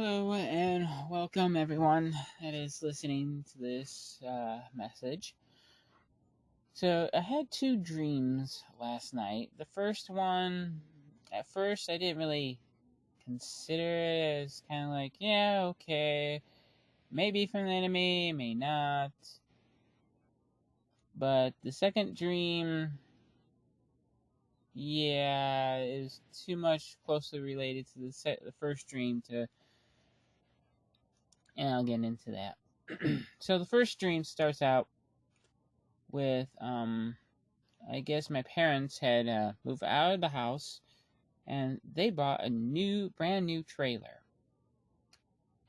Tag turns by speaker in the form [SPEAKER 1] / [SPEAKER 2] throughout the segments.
[SPEAKER 1] Hello and welcome everyone that is listening to this message. So, I had two dreams last night. The first one, at first, I didn't really consider it as kind of like, yeah, okay, maybe from the enemy, may not. But the second dream, yeah, is too much closely related to the first dream and I'll get into that. So the first dream starts out with I guess my parents had moved out of the house and they bought a brand new trailer.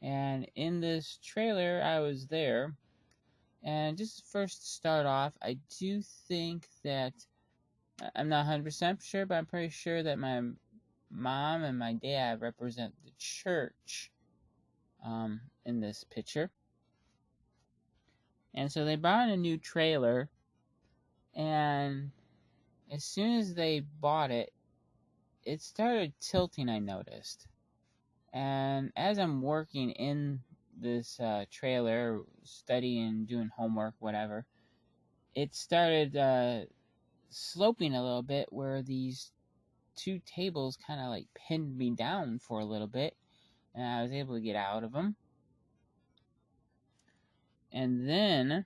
[SPEAKER 1] And in this trailer, I was there. And just to first start off, I do think that I'm not 100% sure, but I'm pretty sure that my mom and my dad represent the church in this picture. And so they bought a new trailer, and as soon as they bought it, it started tilting, I noticed. And as I'm working in this trailer, studying, doing homework, whatever, it started sloping a little bit where these two tables kind of like pinned me down for a little bit, and I was able to get out of them. And then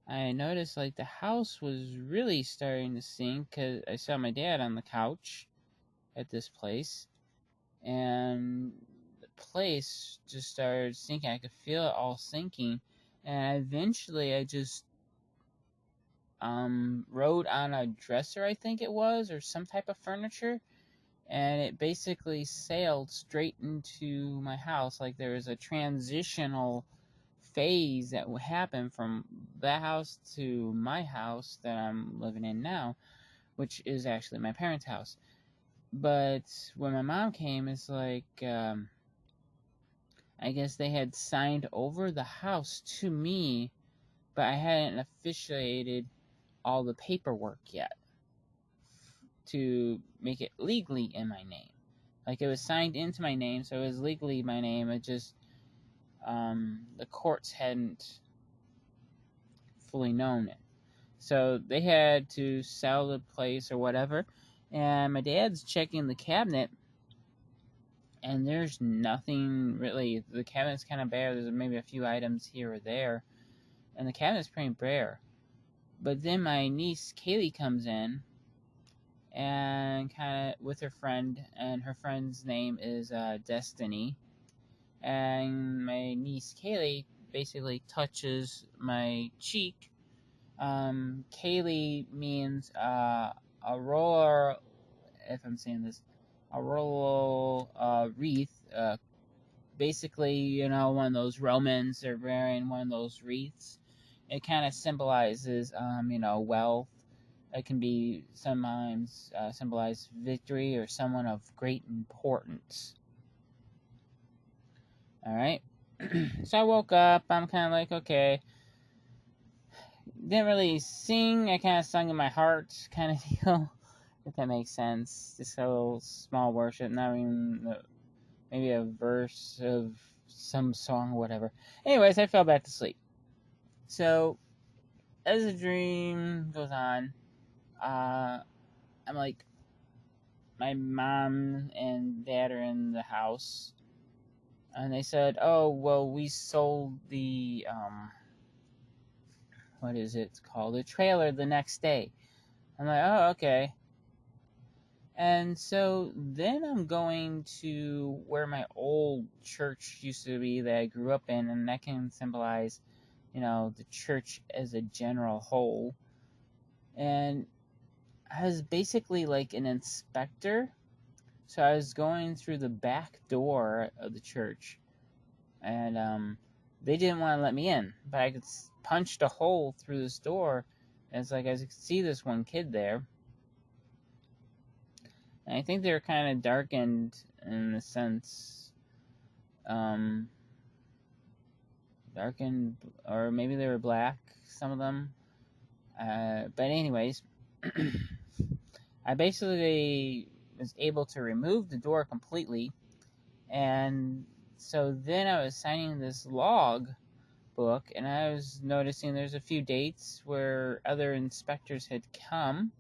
[SPEAKER 1] I noticed like the house was really starting to sink because I saw my dad on the couch at this place, and the place just started sinking. I could feel it all sinking, and eventually I just rode on a dresser, I think it was, or some type of furniture, and it basically sailed straight into my house. Like there was a transitional phase that would happen from that house to my house that I'm living in now, which is actually my parents' house. But when my mom came, it's like I guess they had signed over the house to me, but I hadn't officiated all the paperwork yet to make it legally in my name. Like it was signed into my name, so it was legally my name. It just the courts hadn't fully known it, so they had to sell the place or whatever. And my dad's checking the cabinet, and there's nothing really. The cabinet's kind of bare. There's maybe a few items here or there, and the cabinet's pretty bare. But then my niece Kaylee comes in, and kind of with her friend, and her friend's name is Destiny. And my niece Kaylee basically touches my cheek. Kaylee means a roller, if I'm saying this, a roller wreath. Basically, one of those Romans are wearing one of those wreaths. It kind of symbolizes, wealth. It can be sometimes symbolize victory or someone of great importance. All right. So I woke up. I'm kind of like, okay. Didn't really sing. I kind of sung in my heart, kind of deal. If that makes sense. Just a little small worship, not even maybe a verse of some song or whatever. Anyways, I fell back to sleep. So as the dream goes on, I'm like, my mom and dad are in the house, and they said, "Oh, well, we sold the what is it called? The trailer the next day." I'm like, "Oh, okay." And so then I'm going to where my old church used to be that I grew up in, and that can symbolize, the church as a general whole. And I was basically like an inspector. So I was going through the back door of the church, and they didn't want to let me in, but I could punch a hole through this door, and it's like I could see this one kid there. And I think they were kind of darkened in the sense, darkened, or maybe they were black, some of them. But anyways, I basically was able to remove the door completely, And so then I was signing this log book, and I was noticing there's a few dates where other inspectors had come,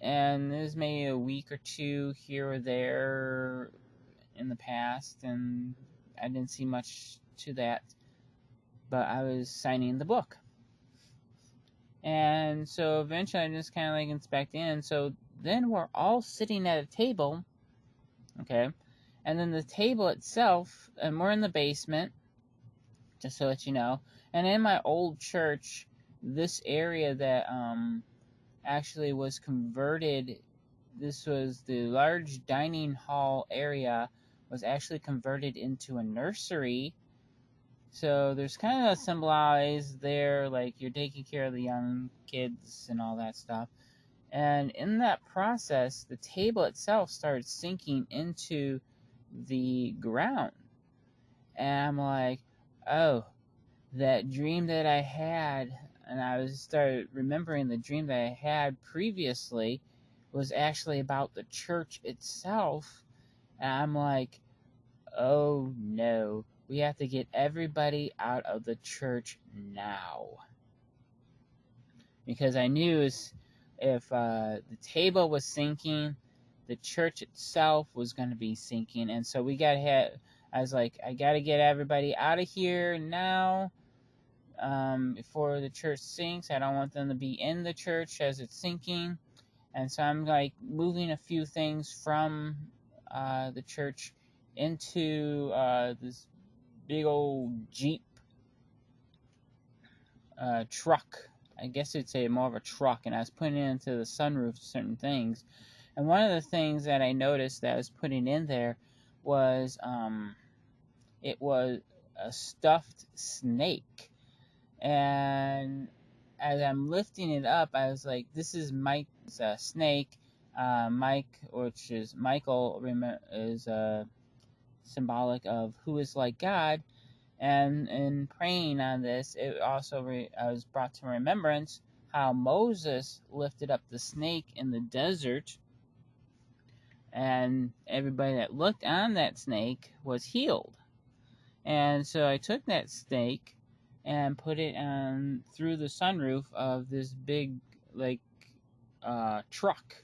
[SPEAKER 1] and there's maybe a week or two here or there in the past, and I didn't see much to that, but I was signing the book. And so eventually I'm just kind of like inspecting, and so then we're all sitting at a table, okay, and then the table itself, and we're in the basement, just to let you know, and in my old church, this area that actually was converted, this was the large dining hall area, was actually converted into a nursery. So there's kind of symbolize there, like you're taking care of the young kids and all that stuff. And in that process, the table itself started sinking into the ground. And I'm like, oh, that dream that I had, and I started remembering the dream that I had previously was actually about the church itself. And I'm like, oh no, we have to get everybody out of the church now. Because I knew if the table was sinking, the church itself was going to be sinking. And so I was like, I got to get everybody out of here now before the church sinks. I don't want them to be in the church as it's sinking. And so I'm like moving a few things from the church into this big old Jeep truck. I guess you'd say more of a truck. And I was putting into the sunroof certain things. And one of the things that I noticed that I was putting in there was it was a stuffed snake. And as I'm lifting it up, I was like, this is Mike's snake. Mike, which is Michael, is symbolic of who is like God. And in praying on this, it also I was brought to remembrance how Moses lifted up the snake in the desert, and everybody that looked on that snake was healed. And so I took that snake and put it on through the sunroof of this big truck.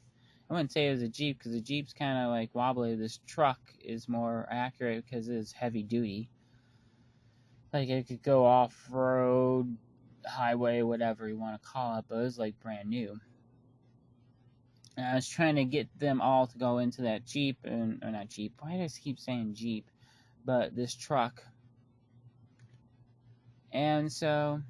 [SPEAKER 1] I wouldn't say it was a Jeep because the Jeep's kind of like wobbly. This truck is more accurate because it's heavy duty. Like it could go off-road, highway, whatever you want to call it, but it was like brand new. And I was trying to get them all to go into that Jeep, or not Jeep, why do I keep saying Jeep? But this truck. And so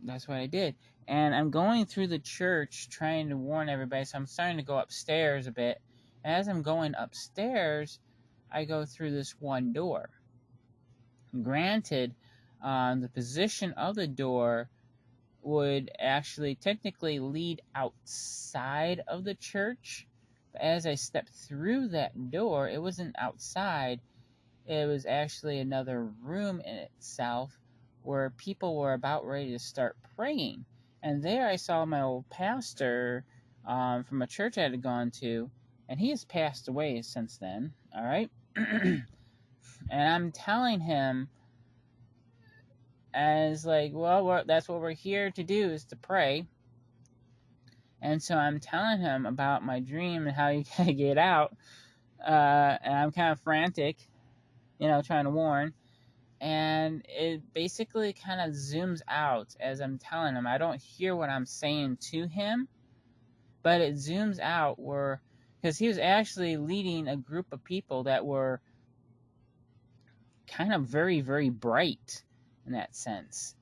[SPEAKER 1] that's what I did. And I'm going through the church trying to warn everybody, so I'm starting to go upstairs a bit. And as I'm going upstairs, I go through this one door. Granted, the position of the door would actually technically lead outside of the church. But as I stepped through that door, it wasn't outside. It was actually another room in itself where people were about ready to start praying. And there I saw my old pastor from a church I had gone to, and he has passed away since then, all right? And I'm telling him, as like, well, that's what we're here to do, is to pray. And so I'm telling him about my dream and how you gotta get out. And I'm kind of frantic, trying to warn. And it basically kind of zooms out as I'm telling him. I don't hear what I'm saying to him, but it zooms out because he was actually leading a group of people that were kind of very, very bright in that sense.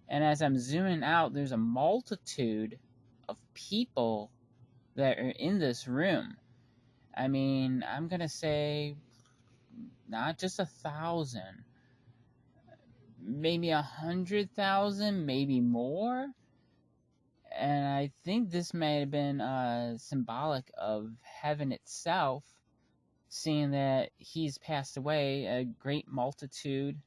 [SPEAKER 1] And as I'm zooming out, there's a multitude of people that are in this room. I mean, I'm going to say not just 1,000, maybe 100,000, maybe more. And I think this may have been symbolic of heaven itself, seeing that he's passed away. A great multitude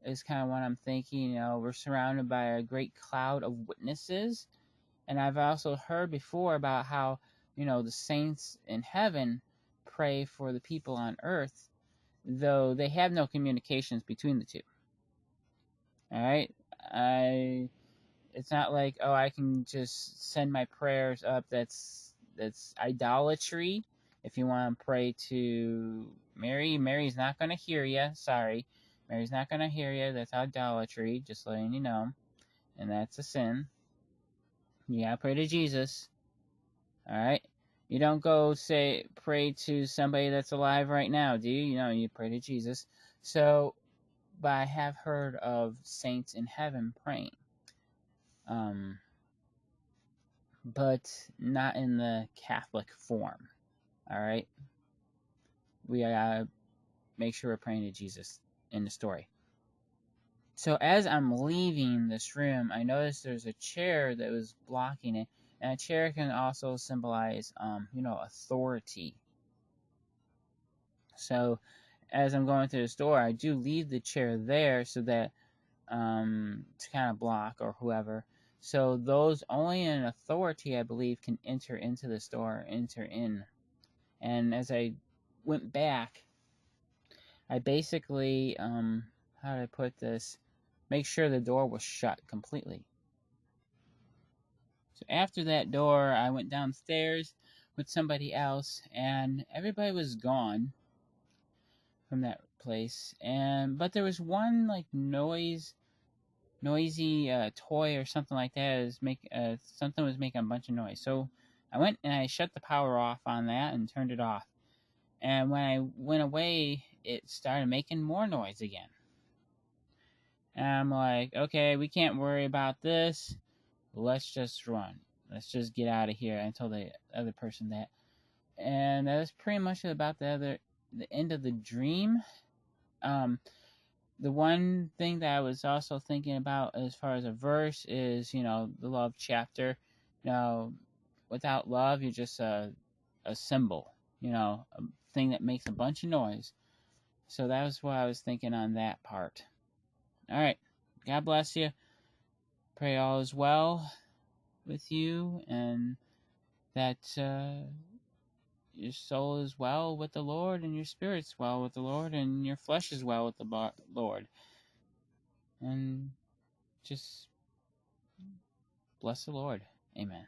[SPEAKER 1] is kind of what I'm thinking. We're surrounded by a great cloud of witnesses. And I've also heard before about how, the saints in heaven pray for the people on earth. though they have no communications between the two. All right, it's not like, oh, I can just send my prayers up. That's idolatry. If you want to pray to Mary, Mary's not going to hear you. Sorry, Mary's not going to hear you. That's idolatry. Just letting you know, and that's a sin. You gotta pray to Jesus. All right. You don't go pray to somebody that's alive right now, do you? You pray to Jesus. So, but I have heard of saints in heaven praying, but not in the Catholic form. All right. We gotta make sure we're praying to Jesus in the story. So as I'm leaving this room, I noticed there's a chair that was blocking it, and a chair can also symbolize, authority. So as I'm going through the store, I do leave the chair there so that to kind of block or whoever. So those only in authority, I believe, can enter into the store, enter in. And as I went back, I basically, how do I put this? Make sure the door was shut completely. So after that door, I went downstairs with somebody else, and everybody was gone from that place. But there was one like noisy toy or something like that. Something was making a bunch of noise. So I went and I shut the power off on that and turned it off. And when I went away, it started making more noise again. And I'm like, okay, we can't worry about this. Let's just run. Let's just get out of here. I told the other person that. And that was pretty much about the end of the dream. The one thing that I was also thinking about as far as a verse is, the love chapter. Without love, you're just a symbol, a thing that makes a bunch of noise. So that was what I was thinking on that part. All right. God bless you. Pray all is well with you, and that your soul is well with the Lord, and your spirit's well with the Lord, and your flesh is well with the Lord. And just bless the Lord. Amen.